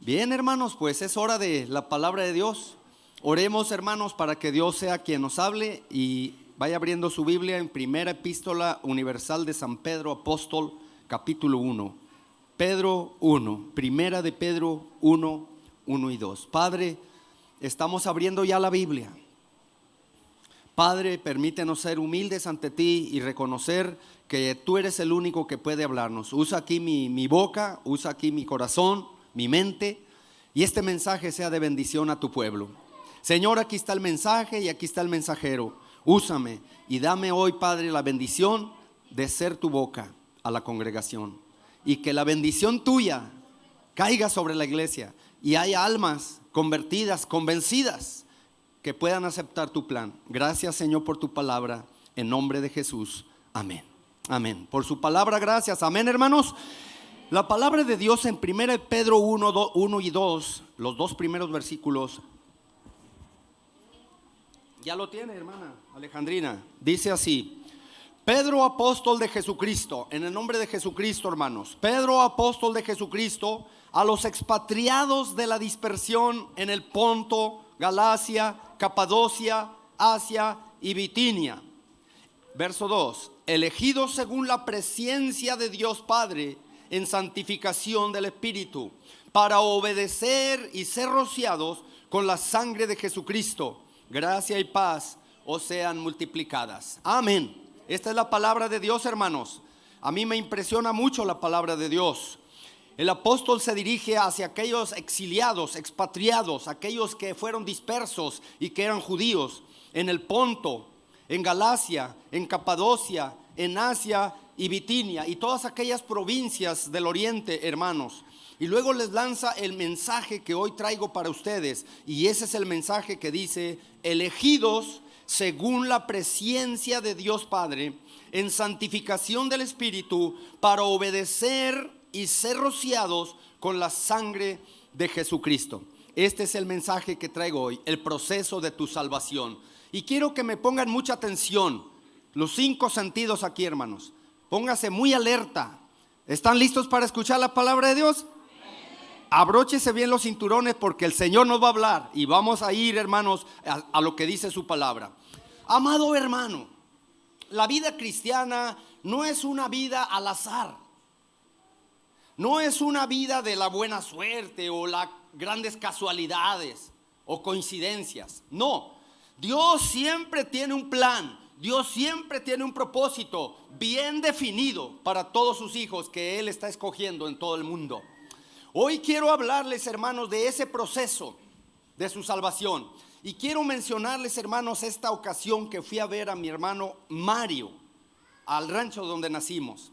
Bien, hermanos, pues es hora de la palabra de Dios. Oremos, hermanos, para que Dios sea quien nos hable, y vaya abriendo su Biblia en Primera Epístola Universal de San Pedro Apóstol, capítulo 1. Pedro 1, Primera de Pedro 1, 1 y 2. Padre, estamos abriendo ya la Biblia. Padre, permítenos ser humildes ante ti y reconocer que tú eres el único que puede hablarnos. Usa aquí mi boca, usa aquí mi corazón, mi mente, y este mensaje sea de bendición a tu pueblo. Señor, aquí está el mensaje y aquí está el mensajero. Úsame y dame hoy, Padre, la bendición de ser tu boca a la congregación, y que la bendición tuya caiga sobre la iglesia y haya almas convertidas, convencidas, que puedan aceptar tu plan. Gracias, Señor, por tu palabra, en nombre de Jesús, amén. Amén. Por su palabra, gracias. Amén, hermanos. La palabra de Dios en 1 Pedro 1 y 2, los dos primeros versículos. Ya lo tiene, hermana Alejandrina. Dice así: Pedro, apóstol de Jesucristo, en el nombre de Jesucristo, hermanos. Pedro, apóstol de Jesucristo, a los expatriados de la dispersión en el Ponto, Galacia, Capadocia, Asia y Bitinia. Verso 2: elegidos según la presencia de Dios Padre en santificación del Espíritu, para obedecer y ser rociados con la sangre de Jesucristo. Gracia y paz os sean multiplicadas. Amén. Esta es la palabra de Dios, hermanos. A mí me impresiona mucho la palabra de Dios. El apóstol se dirige hacia aquellos exiliados, expatriados, aquellos que fueron dispersos y que eran judíos en el Ponto, en Galacia, en Capadocia, en Asia y Bitinia, y todas aquellas provincias del oriente, hermanos. Y luego les lanza el mensaje que hoy traigo para ustedes, y ese es el mensaje que dice: elegidos según la presencia de Dios Padre en santificación del Espíritu, para obedecer y ser rociados con la sangre de Jesucristo. Este es el mensaje que traigo hoy, el proceso de tu salvación. Y quiero que me pongan mucha atención, los 5 sentidos aquí, hermanos. Póngase muy alerta. ¿Están listos para escuchar la palabra de Dios? Abróchese bien los cinturones, porque el Señor nos va a hablar y vamos a ir, hermanos, a lo que dice su palabra. Amado hermano, la vida cristiana no es una vida al azar. No es una vida de la buena suerte o las grandes casualidades o coincidencias. No, Dios siempre tiene un plan. Dios siempre tiene un propósito bien definido para todos sus hijos que Él está escogiendo en todo el mundo. Hoy quiero hablarles, hermanos, de ese proceso de su salvación. Y quiero mencionarles, hermanos, esta ocasión que fui a ver a mi hermano Mario al rancho donde nacimos.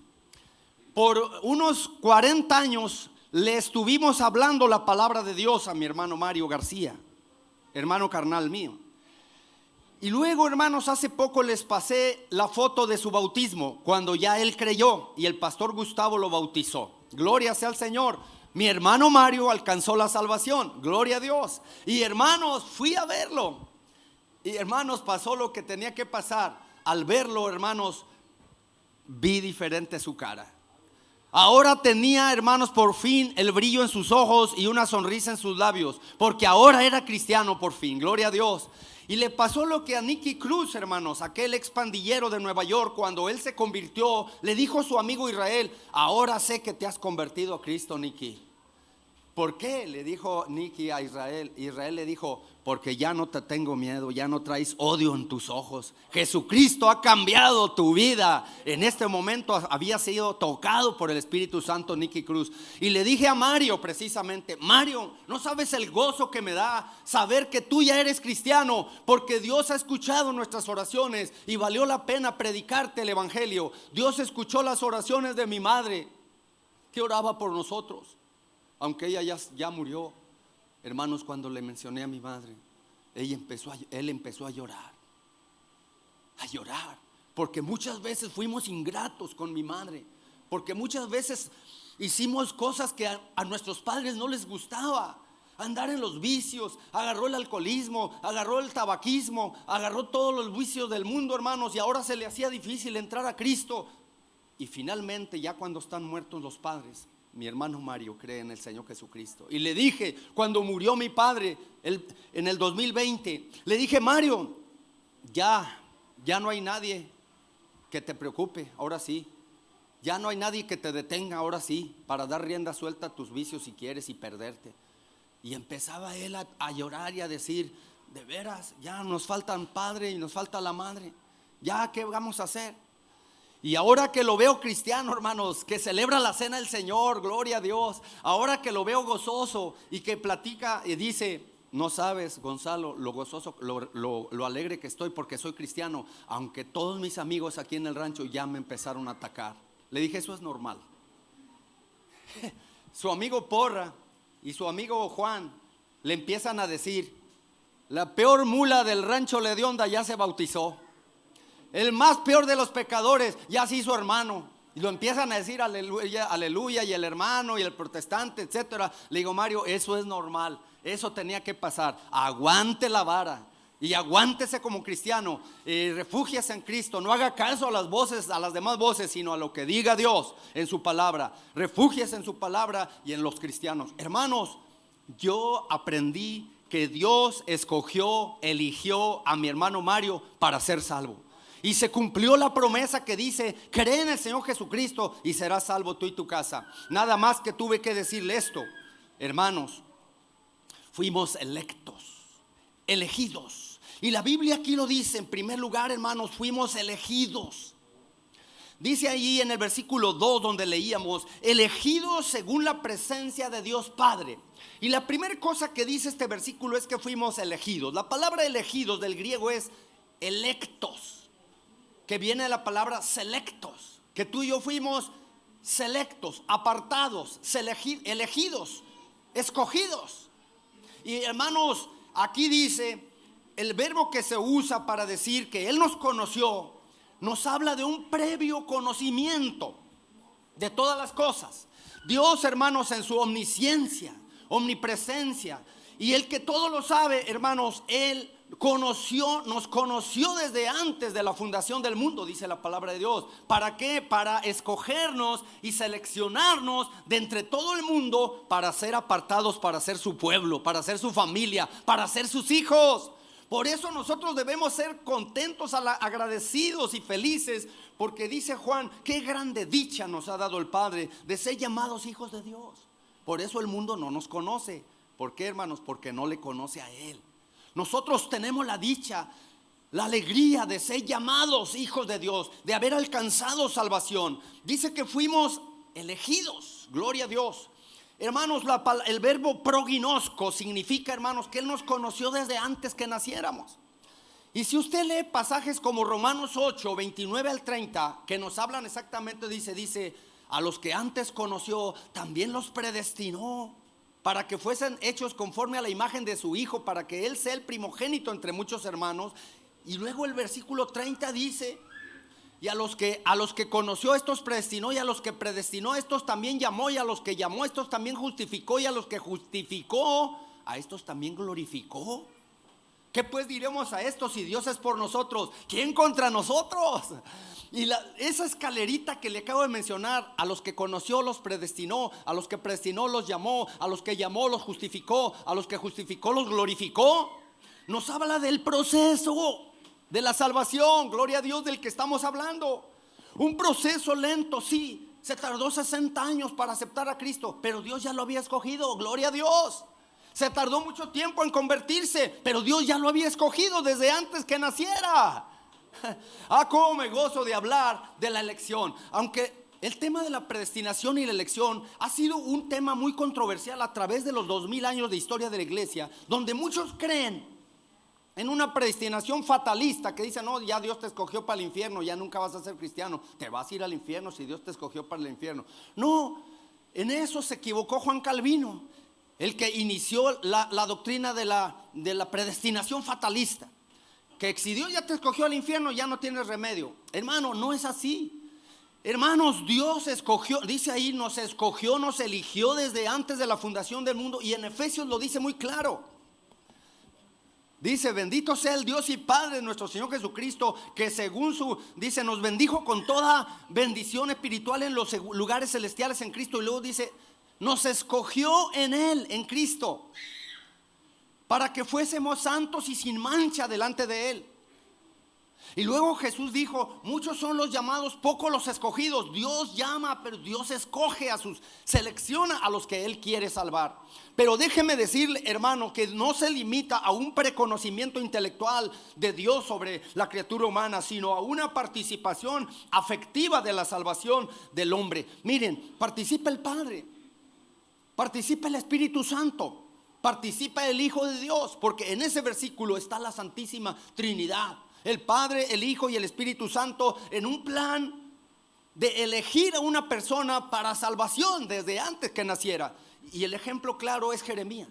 Por unos 40 años le estuvimos hablando la palabra de Dios a mi hermano Mario García, hermano carnal mío. Y luego, hermanos, hace poco les pasé la foto de su bautismo, cuando ya él creyó y el pastor Gustavo lo bautizó. Gloria sea al Señor. Mi hermano Mario alcanzó la salvación, gloria a Dios. Y hermanos, fui a verlo. Y hermanos, pasó lo que tenía que pasar. Al verlo, hermanos, vi diferente su cara. Ahora tenía, hermanos, por fin el brillo en sus ojos y una sonrisa en sus labios, porque ahora era cristiano por fin, gloria a Dios. Y le pasó lo que a Nicky Cruz, hermanos, aquel expandillero de Nueva York, cuando él se convirtió, le dijo a su amigo Israel: ahora sé que te has convertido a Cristo, Nicky. ¿Por qué? Le dijo Nicky a Israel. Israel le dijo: porque ya no te tengo miedo, ya no traes odio en tus ojos. Jesucristo ha cambiado tu vida. En este momento había sido tocado por el Espíritu Santo Nicky Cruz. Y le dije a Mario precisamente: Mario, no sabes el gozo que me da saber que tú ya eres cristiano, porque Dios ha escuchado nuestras oraciones y valió la pena predicarte el evangelio. Dios escuchó las oraciones de mi madre, que oraba por nosotros, aunque ella ya murió. Hermanos, cuando le mencioné a mi madre, él empezó a llorar, porque muchas veces fuimos ingratos con mi madre, porque muchas veces hicimos cosas que a nuestros padres no les gustaba. Andar en los vicios, agarró el alcoholismo, agarró el tabaquismo, agarró todos los vicios del mundo, hermanos, y ahora se le hacía difícil entrar a Cristo. Y finalmente, ya cuando están muertos los padres, mi hermano Mario cree en el Señor Jesucristo. Y le dije, cuando murió mi padre en el 2020, le dije, Mario, ya no hay nadie que te preocupe, ahora sí. Ya no hay nadie que te detenga, ahora sí, para dar rienda suelta a tus vicios si quieres y perderte. Y empezaba él a llorar y a decir, de veras, ya nos faltan padre y nos falta la madre. Ya, ¿qué vamos a hacer? Y ahora que lo veo cristiano, hermanos, que celebra la cena del Señor, gloria a Dios. Ahora que lo veo gozoso y que platica y dice, no sabes, Gonzalo, lo gozoso, lo alegre que estoy porque soy cristiano, aunque todos mis amigos aquí en el rancho ya me empezaron a atacar. Le dije, eso es normal. Su amigo Porra y su amigo Juan le empiezan a decir, la peor mula del rancho Ledionda ya se bautizó. El más peor de los pecadores ya se hizo hermano. Y lo empiezan a decir, aleluya, aleluya, y el hermano y el protestante, etcétera. Le digo, Mario, eso es normal, eso tenía que pasar. Aguante la vara y aguántese como cristiano, refúgiese en Cristo. No haga caso a las voces, a las demás voces, sino a lo que diga Dios en su palabra. Refúgiese en su palabra y en los cristianos. Hermanos, yo aprendí que Dios eligió a mi hermano Mario para ser salvo. Y se cumplió la promesa que dice, cree en el Señor Jesucristo y serás salvo tú y tu casa. Nada más que tuve que decirle esto. Hermanos, fuimos elegidos. Y la Biblia aquí lo dice, en primer lugar, hermanos, fuimos elegidos. Dice ahí en el versículo 2 donde leíamos, elegidos según la presencia de Dios Padre. Y la primera cosa que dice este versículo es que fuimos elegidos. La palabra elegidos del griego es electos, que viene de la palabra selectos, que tú y yo fuimos selectos, apartados, elegidos, escogidos. Y hermanos, aquí dice, el verbo que se usa para decir que Él nos conoció, nos habla de un previo conocimiento de todas las cosas. Dios, hermanos, en su omnisciencia, omnipresencia, y el que todo lo sabe, hermanos, Él nos conoció desde antes de la fundación del mundo, dice la palabra de Dios. ¿Para qué? Para escogernos y seleccionarnos de entre todo el mundo para ser apartados, para ser su pueblo, para ser su familia, para ser sus hijos. Por eso nosotros debemos ser contentos, agradecidos y felices, porque dice Juan, qué grande dicha nos ha dado el Padre de ser llamados hijos de Dios. Por eso el mundo no nos conoce. ¿Por qué, hermanos? Porque no le conoce a Él. Nosotros tenemos la dicha, la alegría de ser llamados hijos de Dios, de haber alcanzado salvación. Dice que fuimos elegidos, gloria a Dios. Hermanos, el verbo prognosco significa, hermanos, que Él nos conoció desde antes que naciéramos. Y si usted lee pasajes como Romanos 8, 29 al 30, que nos hablan exactamente, dice, a los que antes conoció, también los predestinó para que fuesen hechos conforme a la imagen de su Hijo, para que Él sea el primogénito entre muchos hermanos. Y luego el versículo 30 dice, y a los que conoció, estos predestinó, y a los que predestinó, estos también llamó, y a los que llamó, estos también justificó, y a los que justificó, a estos también glorificó. ¿Qué pues diremos a estos si Dios es por nosotros? ¿Quién contra nosotros? Y esa escalerita que le acabo de mencionar, a los que conoció los predestinó, a los que predestinó los llamó, a los que llamó los justificó, a los que justificó los glorificó, nos habla del proceso de la salvación, gloria a Dios, del que estamos hablando. Un proceso lento, sí, se tardó 60 años para aceptar a Cristo, pero Dios ya lo había escogido, gloria a Dios. Se tardó mucho tiempo en convertirse, pero Dios ya lo había escogido desde antes que naciera. Cómo me gozo de hablar de la elección. Aunque el tema de la predestinación y la elección ha sido un tema muy controversial a través de los 2000 años de historia de la iglesia, donde muchos creen en una predestinación fatalista que dice, no, ya Dios te escogió para el infierno, ya nunca vas a ser cristiano, te vas a ir al infierno si Dios te escogió para el infierno. No, en eso se equivocó Juan Calvino, el que inició la doctrina de la predestinación fatalista, que si Dios ya te escogió al infierno ya no tienes remedio. Hermano, no es así. Hermanos, Dios escogió, dice ahí, nos escogió, nos eligió desde antes de la fundación del mundo, y en Efesios lo dice muy claro. Dice, bendito sea el Dios y Padre de nuestro Señor Jesucristo, que según dice, nos bendijo con toda bendición espiritual en los lugares celestiales en Cristo. Y luego dice, nos escogió en Él, en Cristo, para que fuésemos santos y sin mancha delante de Él. Y luego Jesús dijo, muchos son los llamados, pocos los escogidos. Dios llama, pero Dios escoge selecciona a los que Él quiere salvar. Pero déjeme decirle, hermano, que no se limita a un preconocimiento intelectual de Dios sobre la criatura humana, sino a una participación afectiva de la salvación del hombre. Miren, participa el Padre, participa el Espíritu Santo, participa el Hijo de Dios, porque en ese versículo está la Santísima Trinidad. El Padre, el Hijo y el Espíritu Santo en un plan de elegir a una persona para salvación desde antes que naciera. Y el ejemplo claro es Jeremías.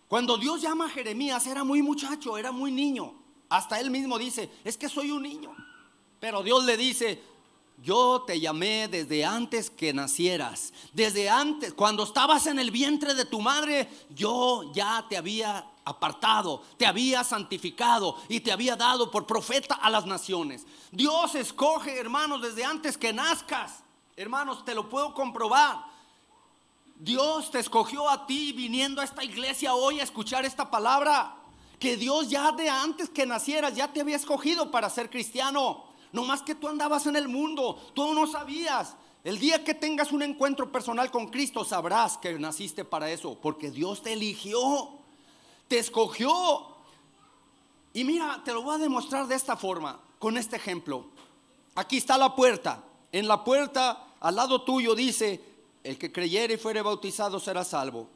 Cuando Dios llama a Jeremías era muy muchacho, era muy niño. Hasta él mismo dice, es que soy un niño. Pero Dios le dice, yo te llamé desde antes que nacieras. Desde antes, cuando estabas en el vientre de tu madre, yo ya te había apartado, te había santificado y te había dado por profeta a las naciones. Dios escoge, hermanos, desde antes que nazcas. Hermanos, te lo puedo comprobar. Dios te escogió a ti viniendo a esta iglesia hoy a escuchar esta palabra. Que Dios ya de antes que nacieras ya te había escogido para ser cristiano. No más que tú andabas en el mundo, tú no sabías. El día que tengas un encuentro personal con Cristo sabrás que naciste para eso, porque Dios te eligió, te escogió. Y mira, te lo voy a demostrar de esta forma, con este ejemplo. Aquí está la puerta. En la puerta al lado tuyo dice, el que creyere y fuere bautizado será salvo.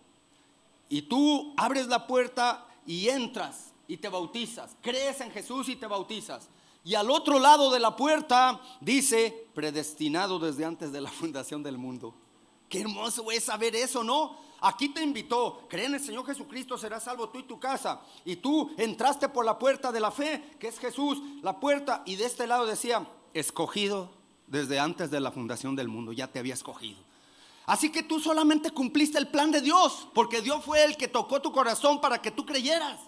Y tú abres la puerta y entras y te bautizas. Crees en Jesús y te bautizas. Y al otro lado de la puerta dice, predestinado desde antes de la fundación del mundo. Qué hermoso es saber eso, ¿no? Aquí te invitó, cree en el Señor Jesucristo, serás salvo tú y tu casa. Y tú entraste por la puerta de la fe, que es Jesús, la puerta. Y de este lado decía, escogido desde antes de la fundación del mundo, ya te había escogido. Así que tú solamente cumpliste el plan de Dios, porque Dios fue el que tocó tu corazón para que tú creyeras.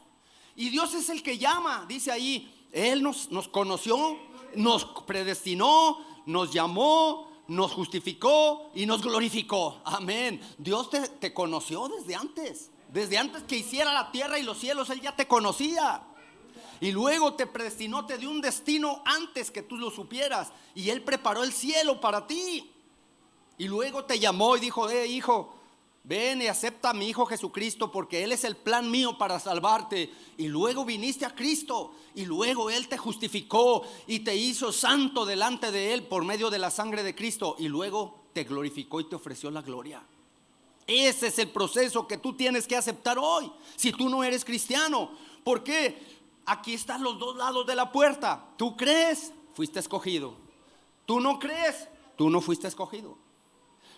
Y Dios es el que llama, dice ahí, Él nos conoció, nos predestinó, nos llamó, nos justificó y nos glorificó. Amén. Dios te conoció desde antes que hiciera la tierra y los cielos. Él ya te conocía. Y luego te predestinó, te dio un destino antes que tú lo supieras. Y Él preparó el cielo para ti. Y luego te llamó y dijo, hijo, ven y acepta a mi Hijo Jesucristo, porque Él es el plan mío para salvarte. Y luego viniste a Cristo. Y luego Él te justificó y te hizo santo delante de Él por medio de la sangre de Cristo. Y luego te glorificó y te ofreció la gloria. Ese es el proceso que tú tienes que aceptar hoy, si tú no eres cristiano. ¿Por qué? Aquí están los dos lados de la puerta. Tú crees, fuiste escogido. Tú no crees, tú no fuiste escogido.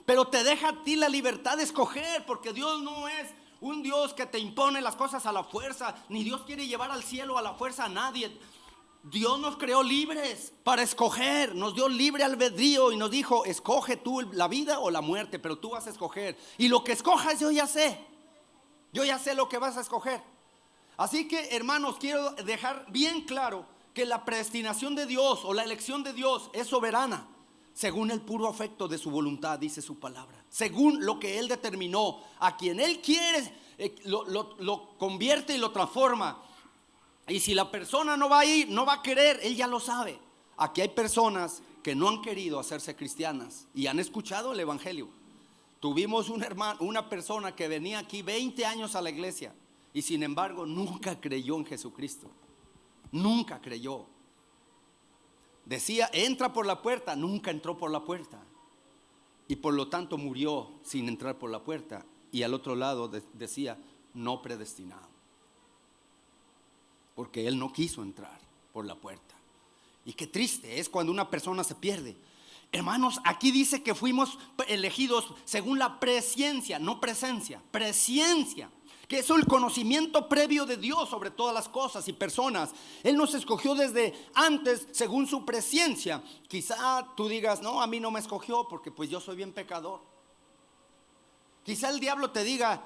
Pero te deja a ti la libertad de escoger, porque Dios no es un Dios que te impone las cosas a la fuerza, ni Dios quiere llevar al cielo a la fuerza a nadie. Dios nos creó libres para escoger, nos dio libre albedrío y nos dijo, escoge tú la vida o la muerte, pero tú vas a escoger. Y lo que escojas yo ya sé lo que vas a escoger. Así que, hermanos, quiero dejar bien claro que la predestinación de Dios o la elección de Dios es soberana, según el puro afecto de su voluntad, dice su palabra. Según lo que Él determinó, a quien Él quiere, lo convierte y lo transforma. Y si la persona no va a ir, no va a querer, Él ya lo sabe. Aquí hay personas que no han querido hacerse cristianas y han escuchado el evangelio. Tuvimos una persona que venía aquí 20 años a la iglesia y sin embargo nunca creyó en Jesucristo. Nunca creyó. Decía, entra por la puerta, nunca entró por la puerta. Y por lo tanto murió sin entrar por la puerta. Y al otro lado decía, no predestinado. Porque él no quiso entrar por la puerta. Y qué triste es cuando una persona se pierde. Hermanos, aquí dice que fuimos elegidos según la presciencia, no presencia, presciencia, que es el conocimiento previo de Dios sobre todas las cosas y personas. Él nos escogió desde antes según su presciencia. Quizá tú digas, no, a mí no me escogió porque pues yo soy bien pecador. Quizá el diablo te diga,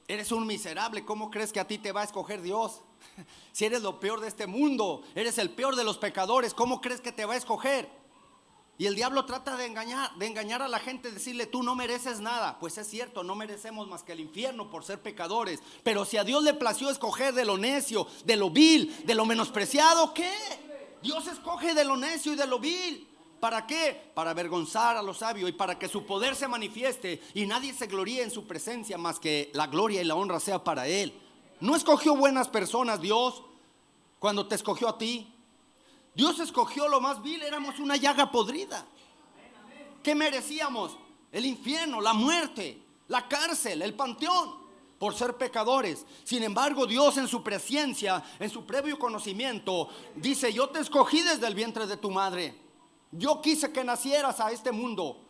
Eres un miserable, ¿cómo crees que a ti te va a escoger Dios? Si eres lo peor de este mundo, eres el peor de los pecadores, ¿cómo crees que te va a escoger? Y el diablo trata de engañar a la gente, decirle, tú no mereces nada. Pues es cierto, no merecemos más que el infierno por ser pecadores. Pero si a Dios le plació escoger de lo necio, de lo vil, de lo menospreciado, ¿qué? Dios escoge de lo necio y de lo vil. ¿Para qué? Para avergonzar a los sabios y para que su poder se manifieste y nadie se gloríe en su presencia, más que la gloria y la honra sea para Él. No escogió buenas personas Dios cuando te escogió a ti. Dios escogió lo más vil, éramos una llaga podrida. ¿Qué merecíamos? El infierno, la muerte, la cárcel, el panteón, por ser pecadores. Sin embargo, Dios en su presencia, en su previo conocimiento, dice, yo te escogí desde el vientre de tu madre. Yo quise que nacieras a este mundo.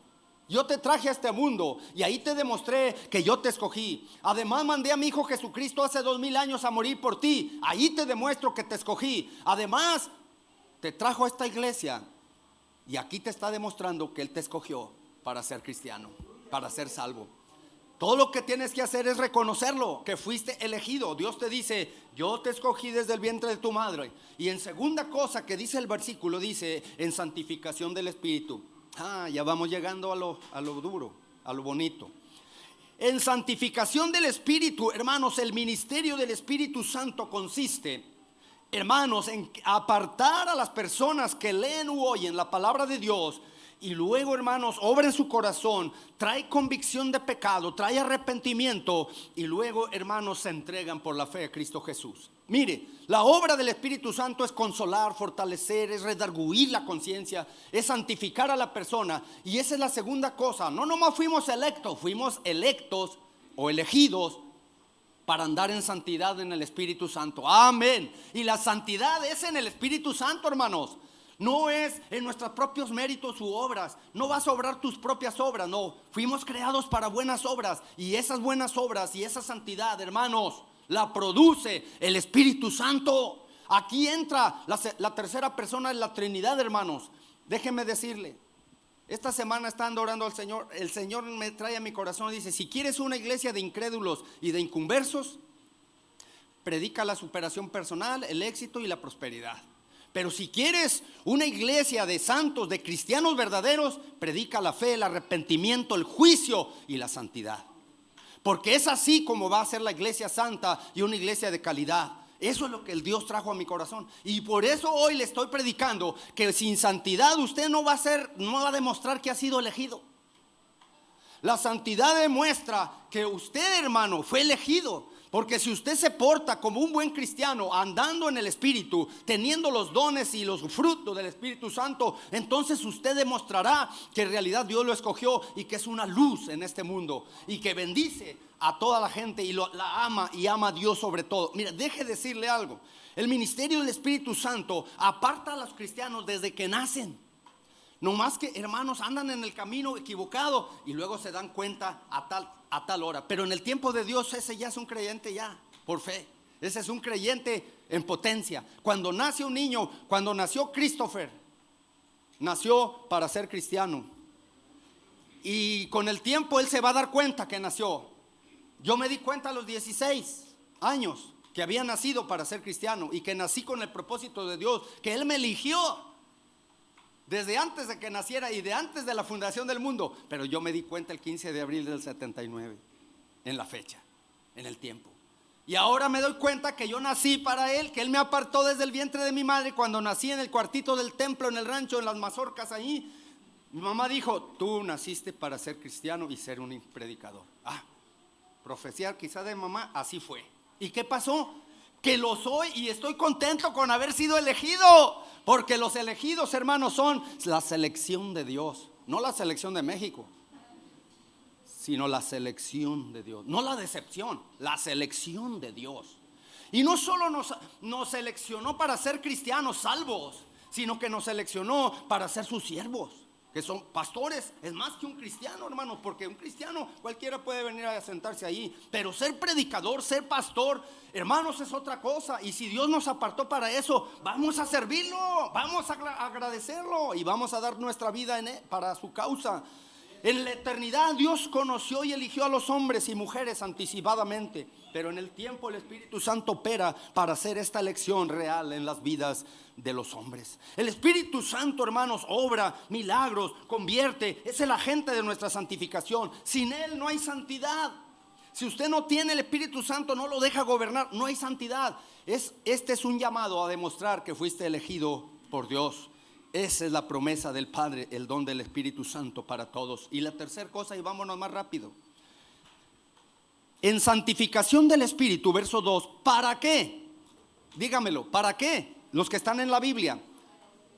Yo te traje a este mundo y ahí te demostré que yo te escogí. Además mandé a mi Hijo Jesucristo hace 2000 años a morir por ti. Ahí te demuestro que te escogí. Además te trajo a esta iglesia y aquí te está demostrando que Él te escogió para ser cristiano, para ser salvo. Todo lo que tienes que hacer es reconocerlo, que fuiste elegido. Dios te dice, yo te escogí desde el vientre de tu madre. Y en segunda cosa que dice el versículo, dice, en santificación del Espíritu. Ya vamos llegando a lo duro, a lo bonito. En santificación del Espíritu, hermanos, el ministerio del Espíritu Santo consiste, hermanos, en apartar a las personas que leen u oyen la palabra de Dios y luego, hermanos, obra en su corazón, trae convicción de pecado, trae arrepentimiento y luego, hermanos, se entregan por la fe a Cristo Jesús. Mire, la obra del Espíritu Santo es consolar, fortalecer, es redarguir la conciencia, es santificar a la persona. Y esa es la segunda cosa. No nomás fuimos electos o elegidos para andar en santidad en el Espíritu Santo. Amén. Y la santidad es en el Espíritu Santo, hermanos. No es en nuestros propios méritos u obras. No vas a obrar tus propias obras. No, fuimos creados para buenas obras. Y esas buenas obras y esa santidad, hermanos, la produce el Espíritu Santo. Aquí entra la tercera persona de la Trinidad, hermanos. Déjenme decirle, esta semana estando orando al Señor, el Señor me trae a mi corazón y dice, si quieres una iglesia de incrédulos y de inconversos, predica la superación personal, el éxito y la prosperidad. Pero si quieres una iglesia de santos, de cristianos verdaderos, predica la fe, el arrepentimiento, el juicio y la santidad. Porque es así como va a ser la iglesia santa y una iglesia de calidad. Eso es lo que el Dios trajo a mi corazón. Y por eso hoy le estoy predicando que sin santidad usted no va a demostrar que ha sido elegido. La santidad demuestra que usted, hermano, fue elegido. Porque si usted se porta como un buen cristiano, andando en el Espíritu, teniendo los dones y los frutos del Espíritu Santo, entonces usted demostrará que en realidad Dios lo escogió y que es una luz en este mundo y que bendice a toda la gente y la ama y ama a Dios sobre todo. Mira, deje decirle algo. El ministerio del Espíritu Santo aparta a los cristianos desde que nacen. No más que, hermanos, andan en el camino equivocado y luego se dan cuenta a tal hora. Pero en el tiempo de Dios ese ya es un creyente ya, por fe. Ese es un creyente en potencia. Cuando nace un niño, cuando nació Christopher, nació para ser cristiano. Y con el tiempo él se va a dar cuenta que nació. Yo me di cuenta a los 16 años que había nacido para ser cristiano y que nací con el propósito de Dios, que Él me eligió desde antes de que naciera y de antes de la fundación del mundo. Pero yo me di cuenta el 15 de abril del 79, en la fecha, en el tiempo. Y ahora me doy cuenta que yo nací para Él, que Él me apartó desde el vientre de mi madre. Cuando nací en el cuartito del templo, en el rancho, en las mazorcas ahí, mi mamá dijo, tú naciste para ser cristiano y ser un predicador. Profecía quizá de mamá, así fue. ¿Y qué pasó? Que lo soy y estoy contento con haber sido elegido. Porque los elegidos, hermanos, son la selección de Dios. No la selección de México, sino la selección de Dios. No la decepción, la selección de Dios. Y no solo nos seleccionó para ser cristianos salvos, sino que nos seleccionó para ser sus siervos, que son pastores. Es más que un cristiano, hermano, porque un cristiano cualquiera puede venir a sentarse ahí, pero ser predicador, ser pastor, hermanos, es otra cosa. Y si Dios nos apartó para eso, vamos a servirlo, vamos a agradecerlo y vamos a dar nuestra vida para su causa. En la eternidad Dios conoció y eligió a los hombres y mujeres anticipadamente, pero en el tiempo el Espíritu Santo opera para hacer esta elección real en las vidas de los hombres. El Espíritu Santo, hermanos, obra milagros, convierte, es el agente de nuestra santificación. Sin Él no hay santidad. Si usted no tiene el Espíritu Santo, no lo deja gobernar, no hay santidad. Este es un llamado a demostrar que fuiste elegido por Dios. Esa es la promesa del Padre, el don del Espíritu Santo para todos. Y la tercera cosa, y vámonos más rápido. En santificación del Espíritu, verso 2, ¿para qué? Dígamelo, ¿para qué? Los que están en la Biblia.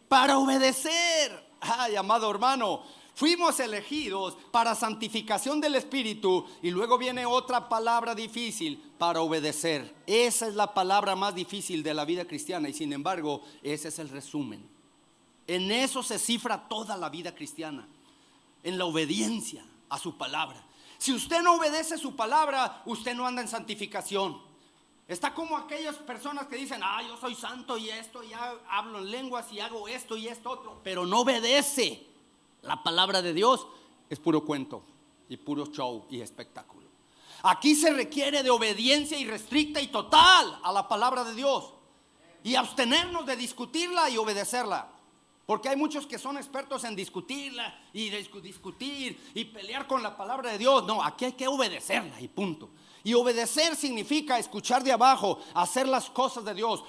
Para obedecer. Ay, amado hermano, fuimos elegidos para santificación del Espíritu. Y luego viene otra palabra difícil, para obedecer. Esa es la palabra más difícil de la vida cristiana. Y sin embargo, ese es el resumen. En eso se cifra toda la vida cristiana, en la obediencia a su palabra. Si usted no obedece su palabra, usted no anda en santificación. Está como aquellas personas que dicen, yo soy santo y esto, y hablo en lenguas y hago esto y esto otro, pero no obedece la palabra de Dios. Es puro cuento y puro show y espectáculo. Aquí se requiere de obediencia irrestricta y total a la palabra de Dios, y abstenernos de discutirla y obedecerla. Porque hay muchos que son expertos en discutirla y discutir y pelear con la palabra de Dios. No, aquí hay que obedecerla y punto. Y obedecer significa escuchar de abajo, hacer las cosas de Dios,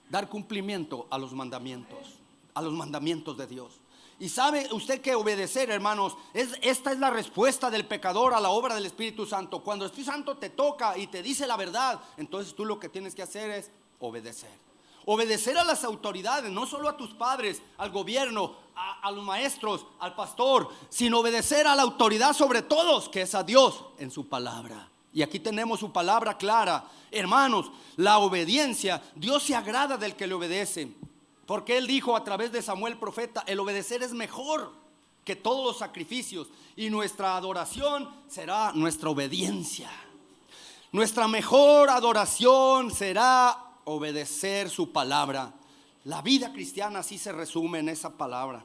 dar cumplimiento a los mandamientos de Dios. Y sabe usted que obedecer, hermanos, esta es la respuesta del pecador a la obra del Espíritu Santo. Cuando el Espíritu Santo te toca y te dice la verdad, entonces tú lo que tienes que hacer es obedecer. Obedecer a las autoridades, no solo a tus padres, al gobierno, a los maestros, al pastor, sino obedecer a la autoridad sobre todos, que es a Dios en su palabra. Y aquí tenemos su palabra clara. Hermanos, la obediencia, Dios se agrada del que le obedece, porque Él dijo a través de Samuel profeta, el obedecer es mejor que todos los sacrificios, y nuestra adoración será nuestra obediencia. Nuestra mejor adoración será obedecer su palabra. La vida cristiana así se resume en esa palabra: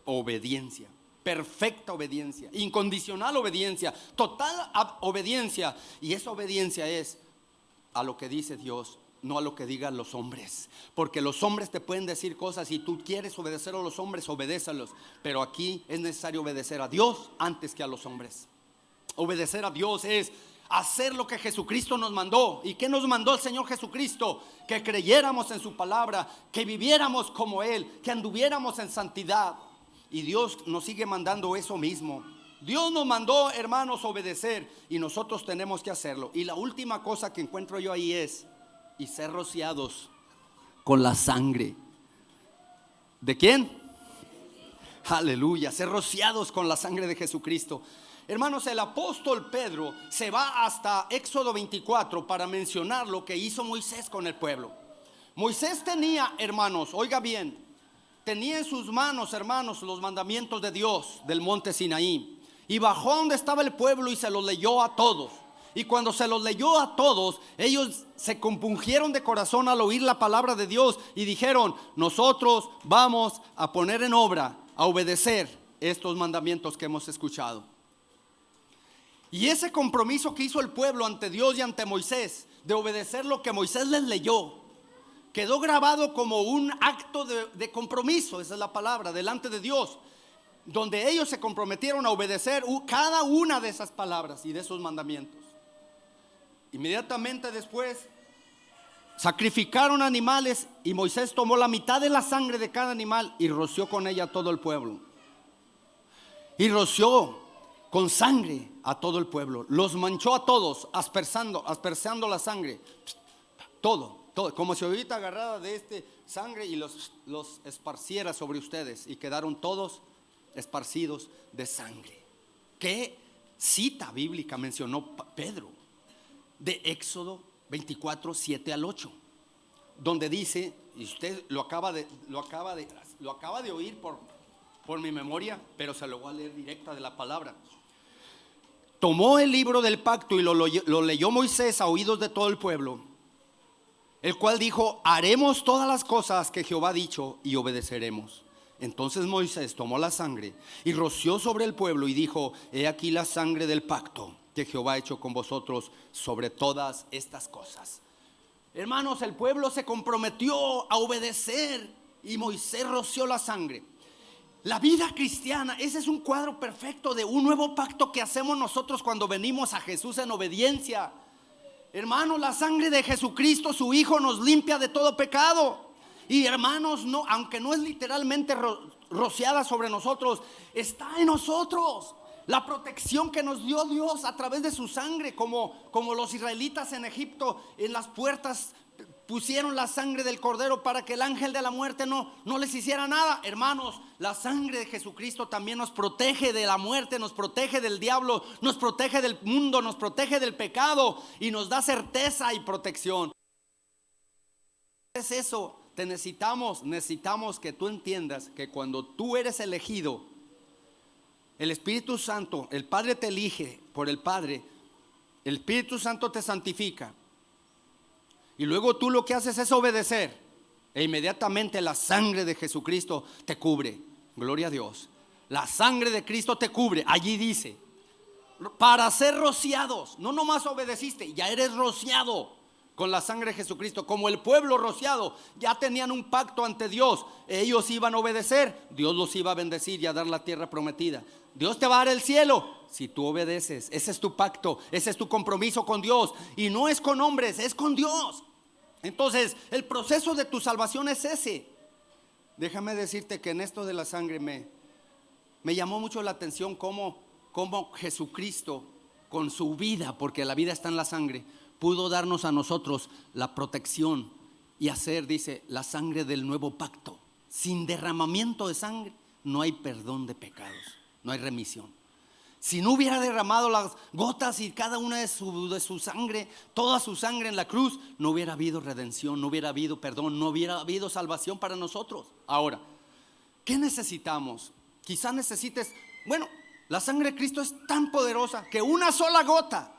obediencia, perfecta obediencia, incondicional obediencia, total obediencia. Y esa obediencia es a lo que dice Dios, no a lo que digan los hombres. Porque los hombres te pueden decir cosas y tú quieres obedecer a los hombres, obedézalos. Pero aquí es necesario obedecer a Dios antes que a los hombres. Obedecer a Dios es hacer lo que Jesucristo nos mandó. ¿Y qué nos mandó el Señor Jesucristo? Que creyéramos en su palabra, que viviéramos como Él, que anduviéramos en santidad. Y Dios nos sigue mandando eso mismo. Dios nos mandó, hermanos, obedecer, y nosotros tenemos que hacerlo. Y la última cosa que encuentro yo ahí es: y ser rociados con la sangre. ¿De quién? Aleluya, ser rociados con la sangre de Jesucristo. Hermanos, el apóstol Pedro se va hasta Éxodo 24 para mencionar lo que hizo Moisés con el pueblo. Moisés tenía, hermanos, oiga bien, tenía en sus manos, hermanos, los mandamientos de Dios del monte Sinaí, y bajó donde estaba el pueblo y se los leyó a todos. Y cuando se los leyó a todos, ellos se compungieron de corazón al oír la palabra de Dios y dijeron: nosotros vamos a poner en obra, a obedecer estos mandamientos que hemos escuchado. Y ese compromiso que hizo el pueblo ante Dios y ante Moisés, de obedecer lo que Moisés les leyó, quedó grabado como un acto de compromiso, esa es la palabra, delante de Dios, donde ellos se comprometieron a obedecer cada una de esas palabras y de esos mandamientos. Inmediatamente después sacrificaron animales, y Moisés tomó la mitad de la sangre de cada animal y roció con ella a todo el pueblo. Y roció con sangre a todo el pueblo, los manchó a todos, aspersando la sangre, todo, como si ahorita agarrara de sangre y los esparciera sobre ustedes, y quedaron todos esparcidos de sangre. ¿Qué cita bíblica mencionó Pedro? De Éxodo 24, 7 al 8, donde dice, y usted lo acaba de oír por mi memoria, pero se lo voy a leer directa de la palabra. Tomó el libro del pacto y lo leyó Moisés a oídos de todo el pueblo, el cual dijo: haremos todas las cosas que Jehová ha dicho y obedeceremos. Entonces Moisés tomó la sangre y roció sobre el pueblo y dijo: he aquí la sangre del pacto que Jehová ha hecho con vosotros sobre todas estas cosas. Hermanos, el pueblo se comprometió a obedecer y Moisés roció la sangre. La vida cristiana, ese es un cuadro perfecto de un nuevo pacto que hacemos nosotros cuando venimos a Jesús en obediencia. Hermanos, la sangre de Jesucristo, su Hijo, nos limpia de todo pecado. Y hermanos, no, aunque no es literalmente rociada sobre nosotros, está en nosotros. La protección que nos dio Dios a través de su sangre, como los israelitas en Egipto, en las puertas pusieron la sangre del cordero para que el ángel de la muerte no les hiciera nada. Hermanos, la sangre de Jesucristo también nos protege de la muerte, nos protege del diablo, nos protege del mundo, nos protege del pecado y nos da certeza y protección. Es eso, necesitamos que tú entiendas que cuando tú eres elegido, el Espíritu Santo, el Padre te elige por el Padre, el Espíritu Santo te santifica. Y luego tú lo que haces es obedecer. E inmediatamente la sangre de Jesucristo te cubre. Gloria a Dios. La sangre de Cristo te cubre. Allí dice, para ser rociados. No nomás obedeciste, ya eres rociado con la sangre de Jesucristo. Como el pueblo rociado, ya tenían un pacto ante Dios. Ellos iban a obedecer, Dios los iba a bendecir y a dar la tierra prometida. Dios te va a dar el cielo si tú obedeces. Ese es tu pacto, ese es tu compromiso con Dios. Y no es con hombres, es con Dios. Entonces el proceso de tu salvación es ese. Déjame decirte que en esto de la sangre me llamó mucho la atención cómo Jesucristo con su vida, porque la vida está en la sangre, pudo darnos a nosotros la protección y hacer, dice, la sangre del nuevo pacto. Sin derramamiento de sangre no hay perdón de pecados, no hay remisión. Si no hubiera derramado las gotas y cada una de su sangre, toda su sangre en la cruz, no hubiera habido redención, no hubiera habido perdón, no hubiera habido salvación para nosotros. Ahora, ¿qué necesitamos? Quizás necesites, la sangre de Cristo es tan poderosa que una sola gota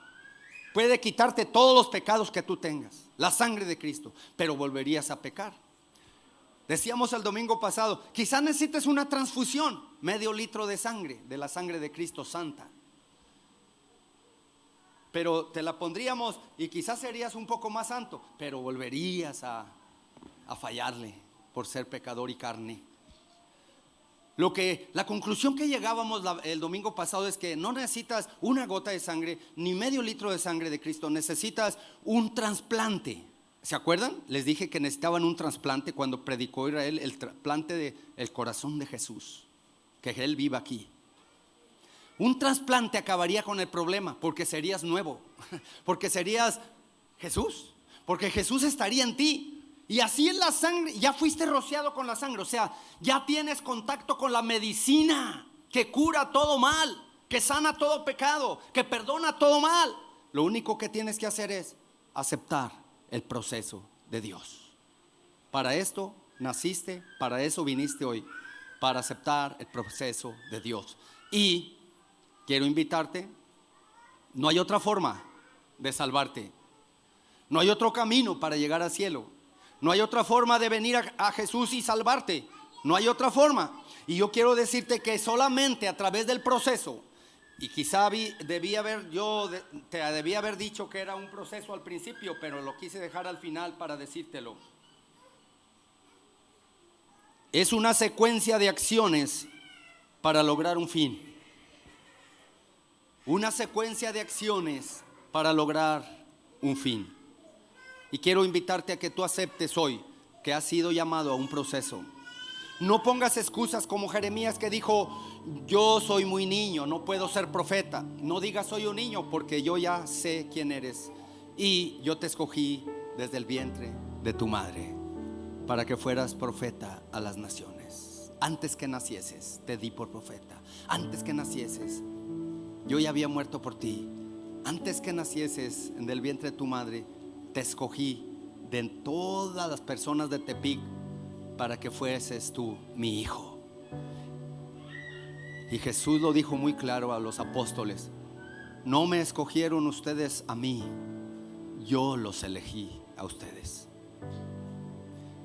puede quitarte todos los pecados que tú tengas. La sangre de Cristo, pero volverías a pecar. Decíamos el domingo pasado, quizás necesites una transfusión, medio litro de sangre, de la sangre de Cristo santa. Pero te la pondríamos y quizás serías un poco más santo, pero volverías a fallarle por ser pecador y carne. La conclusión que llegábamos el domingo pasado es que no necesitas una gota de sangre ni medio litro de sangre de Cristo, necesitas un trasplante. ¿Se acuerdan? Les dije que necesitaban un trasplante cuando predicó Israel, el trasplante del corazón de Jesús, que Él viva aquí. Un trasplante acabaría con el problema, porque serías nuevo, porque serías Jesús, porque Jesús estaría en ti. Y así en la sangre, ya fuiste rociado con la sangre, o sea, ya tienes contacto con la medicina que cura todo mal, que sana todo pecado, que perdona todo mal. Lo único que tienes que hacer es aceptar el proceso de Dios. Para esto naciste, para eso viniste hoy, para aceptar el proceso de Dios. Y quiero invitarte, no hay otra forma de salvarte, no hay otro camino para llegar al cielo, no hay otra forma de venir a Jesús y salvarte, no hay otra forma. Y yo quiero decirte que solamente a través del proceso, y quizá debía haber dicho que era un proceso al principio, pero lo quise dejar al final para decírtelo. Es una secuencia de acciones para lograr un fin. Una secuencia de acciones para lograr un fin. Y quiero invitarte a que tú aceptes hoy que has sido llamado a un proceso. No pongas excusas como Jeremías, que dijo: yo soy muy niño, no puedo ser profeta. No digas soy un niño, porque yo ya sé quién eres y yo te escogí desde el vientre de tu madre para que fueras profeta a las naciones. Antes que nacieses te di por profeta. Antes que nacieses yo ya había muerto por ti. Antes que nacieses del vientre de tu madre te escogí de todas las personas de Tepic para que fueses tú mi hijo. Y Jesús lo dijo muy claro a los apóstoles: no me escogieron ustedes a mí, yo los elegí a ustedes.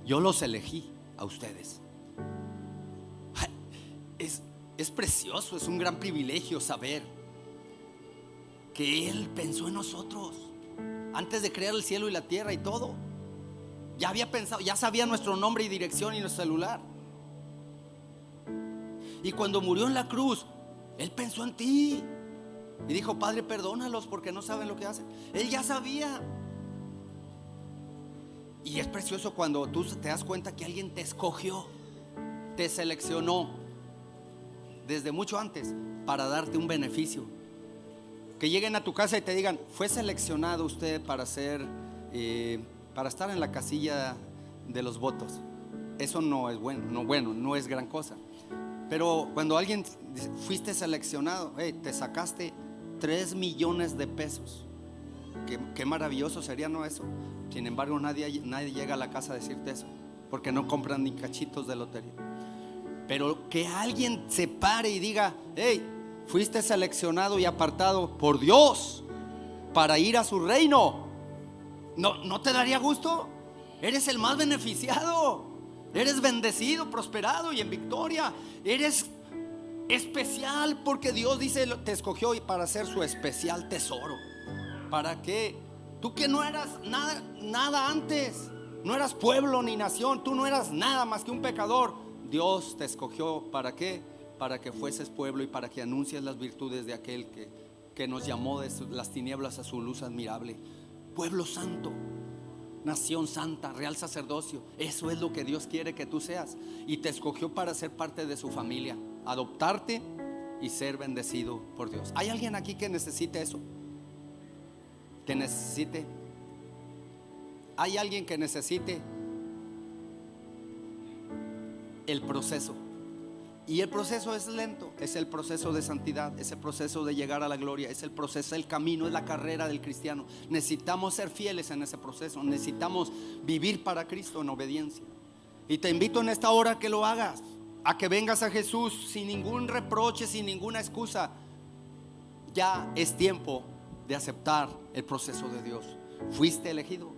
Yo los elegí a ustedes. es precioso, es un gran privilegio saber que Él pensó en nosotros antes de crear el cielo y la tierra y todo. Ya había pensado, ya sabía nuestro nombre y dirección y nuestro celular. Y cuando murió en la cruz, Él pensó en ti y dijo: Padre, perdónalos porque no saben lo que hacen. Él ya sabía. Y es precioso cuando tú te das cuenta que alguien te escogió, te seleccionó desde mucho antes para darte un beneficio. Que lleguen a tu casa y te digan: fue seleccionado usted para para estar en la casilla de los votos. Eso no es bueno, no es gran cosa. Pero cuando alguien dice: fuiste seleccionado, te sacaste 3 millones de pesos. Qué maravilloso sería, ¿no? Eso. Sin embargo, nadie llega a la casa a decirte eso, porque no compran ni cachitos de lotería. Pero que alguien se pare y diga: fuiste seleccionado y apartado por Dios para ir a su reino. ¿No te daría gusto? Eres el más beneficiado. Eres bendecido, prosperado y en victoria. Eres especial porque Dios dice: te escogió para ser su especial tesoro. ¿Para qué? Tú que no eras nada antes, no eras pueblo ni nación, tú no eras nada más que un pecador. Dios te escogió, ¿para qué? Para que fueses pueblo y para que anuncies las virtudes de aquel que nos llamó de las tinieblas a su luz admirable. Pueblo santo, nación santa, real sacerdocio. Eso es lo que Dios quiere que tú seas. Y te escogió para ser parte de su familia, adoptarte y ser bendecido por Dios. ¿Hay alguien aquí que necesite eso? Que necesite. Hay alguien que necesite el proceso. Y el proceso es lento. Es el proceso de santidad, es el proceso de llegar a la gloria, es el proceso, el camino, es la carrera del cristiano. Necesitamos ser fieles en ese proceso. Necesitamos vivir para Cristo en obediencia. Y te invito en esta hora a que lo hagas, a que vengas a Jesús sin ningún reproche, sin ninguna excusa. Ya es tiempo de aceptar el proceso de Dios. Fuiste elegido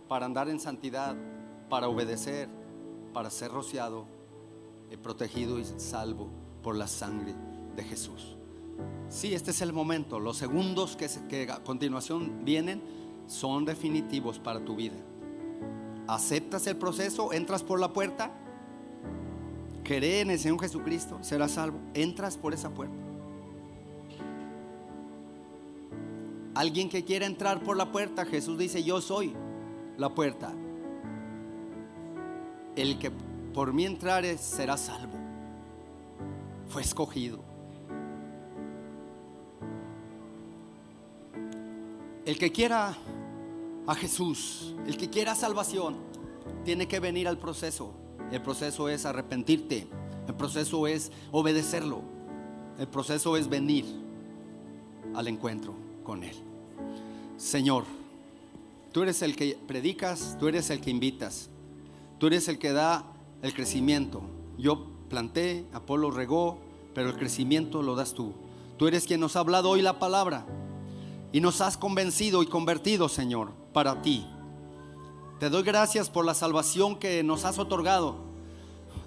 para andar en santidad, para obedecer, para ser rociado, protegido y salvo por la sangre de Jesús. Sí, este es el momento. Los segundos que a continuación vienen son definitivos para tu vida. ¿Aceptas el proceso? ¿Entras por la puerta? ¿Cree en el Señor Jesucristo? ¿Serás salvo? ¿Entras por esa puerta? Alguien que quiera entrar por la puerta, Jesús dice: yo soy la puerta. El que por mí entrare será salvo. Fue escogido. El que quiera a Jesús, el que quiera salvación, tiene que venir al proceso. El proceso es arrepentirte. El proceso es obedecerlo. El proceso es venir al encuentro con Él. Señor, tú eres el que predicas, tú eres el que invitas, tú eres el que da el crecimiento. Yo planté, Apolo regó, pero el crecimiento lo das tú. Tú eres quien nos ha hablado hoy la palabra y nos has convencido y convertido, Señor, para ti. Te doy gracias por la salvación que nos has otorgado.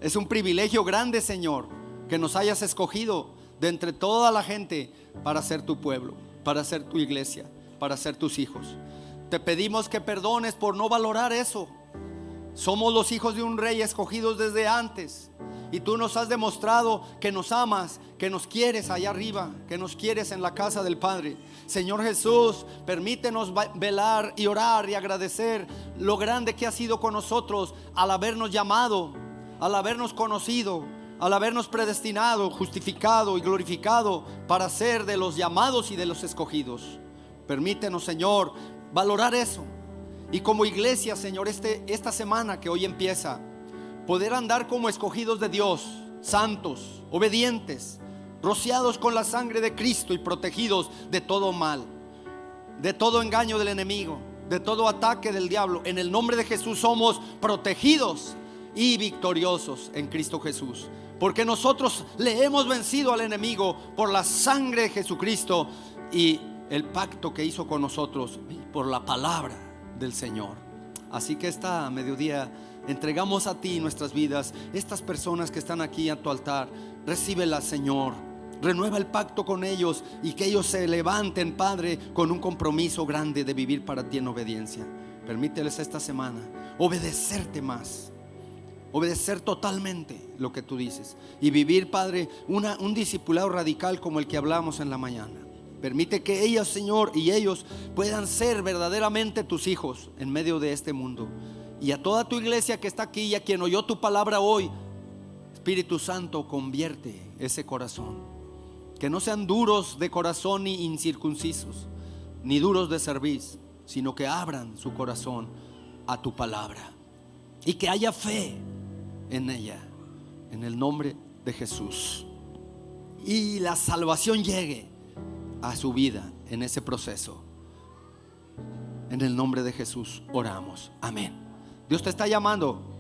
Es un privilegio grande, Señor, que nos hayas escogido de entre toda la gente para ser tu pueblo, para ser tu iglesia, para ser tus hijos. Te pedimos que perdones por no valorar eso. Somos los hijos de un rey escogidos desde antes, y tú nos has demostrado que nos amas, que nos quieres allá arriba, que nos quieres en la casa del Padre. Señor Jesús, permítenos velar y orar y agradecer lo grande que has sido con nosotros al habernos llamado, al habernos conocido, al habernos predestinado, justificado y glorificado para ser de los llamados y de los escogidos. Permítenos, Señor, valorar eso. Y como iglesia, Señor, esta semana que hoy empieza, poder andar como escogidos de Dios, santos, obedientes, rociados con la sangre de Cristo y protegidos de todo mal, de todo engaño del enemigo, de todo ataque del diablo. En el nombre de Jesús somos protegidos y victoriosos en Cristo Jesús, porque nosotros le hemos vencido al enemigo por la sangre de Jesucristo y el pacto que hizo con nosotros por la palabra del Señor. Así que esta mediodía entregamos a ti nuestras vidas, estas personas que están aquí a tu altar. recíbelas, Señor. Renueva el pacto con ellos y que ellos se levanten, Padre, con un compromiso grande de vivir para ti en obediencia. Permíteles esta semana obedecerte más, obedecer totalmente lo que tú dices y vivir, Padre, un discipulado radical como el que hablamos en la mañana. Permite que ellas, Señor, y ellos puedan ser verdaderamente tus hijos en medio de este mundo. Y a toda tu iglesia que está aquí y a quien oyó tu palabra hoy, Espíritu Santo, convierte ese corazón. Que no sean duros de corazón ni incircuncisos, ni duros de cerviz, sino que abran su corazón a tu palabra y que haya fe en ella, en el nombre de Jesús. Y la salvación llegue a su vida en ese proceso. En el nombre de Jesús oramos. Amén. Dios te está llamando.